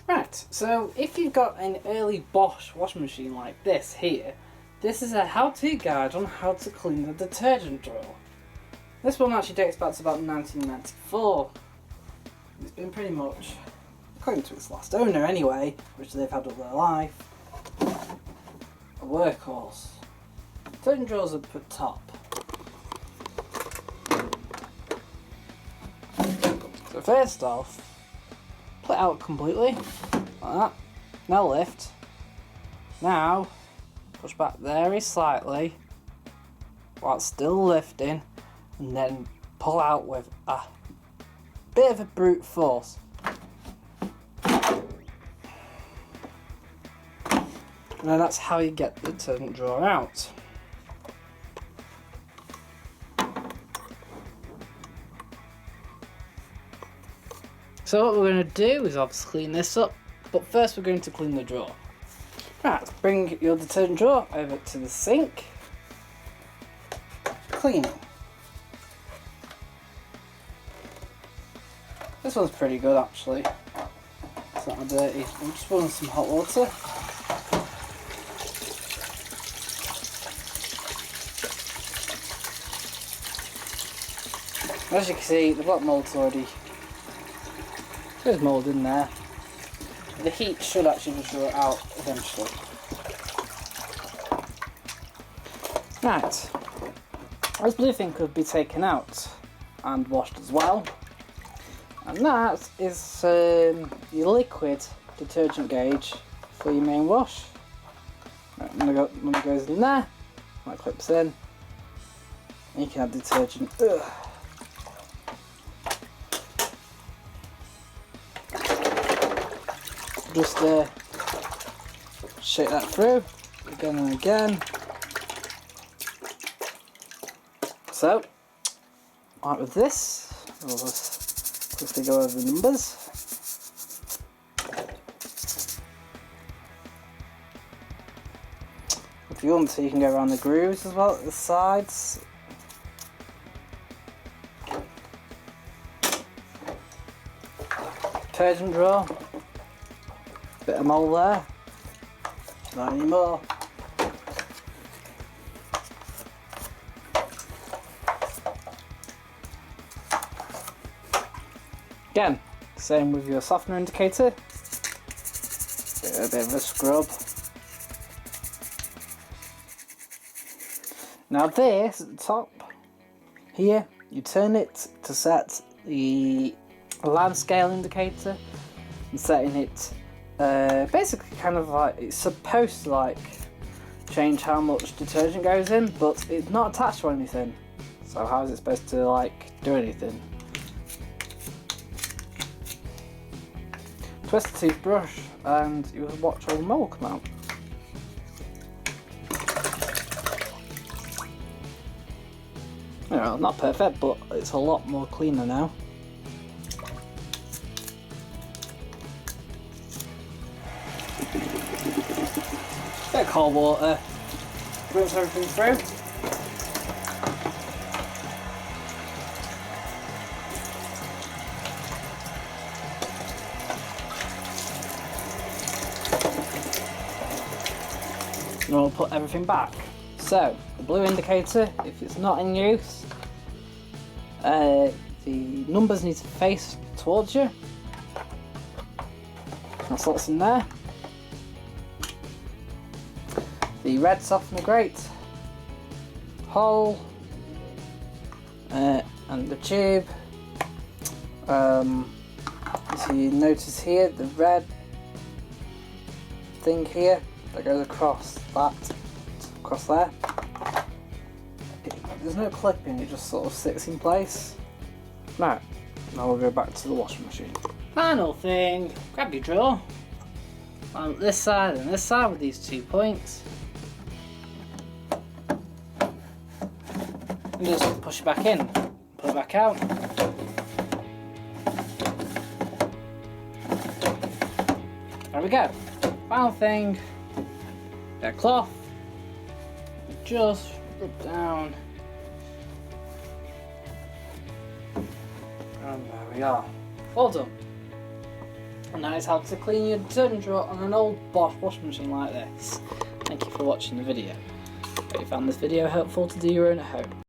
Right, so if you've got an early Bosch washing machine like this here, this is a how-to guide on how to clean the detergent drawer. This one actually dates back to about 1994. It's been pretty much, according to its last owner anyway, which they've had all their life, a workhorse. Detergent drawers up at top. So first off, pull it out completely, like that. Now lift. Now, push back very slightly, while it's still lifting, and then pull out with a bit of a brute force. And that's how you get the detergent drawer out. So what we're going to do is obviously clean this up, but first we're going to clean the drawer. Right, bring your detergent drawer over to the sink. Cleaning. This one's pretty good actually. It's not dirty. I'm just pouring some hot water. As you can see, the black mould's already, there's mould in there. The heat should actually just draw it out eventually. Right, this blue thing could be taken out and washed as well. And that is your liquid detergent gauge for your main wash. Right, one goes in there, that clips in, and you can add detergent. Just shake that through again and again. So, like with this, we'll just quickly go over the numbers. If you want to, you can go around the grooves as well at the sides. Detergent drawer. Bit of mould there. Not anymore. Again, same with your softener indicator. A bit of a scrub. Now this at the top here, you turn it to set the land scale indicator and setting it basically kind of like, it's supposed to like change how much detergent goes in, but it's not attached to anything. So how is it supposed to like do anything? Twist the toothbrush and you will watch all the mould come out. You know, not perfect, but it's a lot more cleaner now. Bit of cold water, rinse everything through. And we'll put everything back. So, the blue indicator, if it's not in use, the numbers need to face towards you. That's what's in there. The red softener grate, hole, and the tube. So you notice here the red thing here that goes across that, across there. There's no clipping, it just sort of sits in place. Now we'll go back to the washing machine. Final thing, grab your drawer on this side and this side with these 2 points. And just push it back in, pull it back out. There we go. Final thing, get a cloth, just rub down, and there we are. All done. And that is how to clean your detergent drawer on an old Bosch washing machine like this. Thank you for watching the video. Hope you found this video helpful to do your own at home.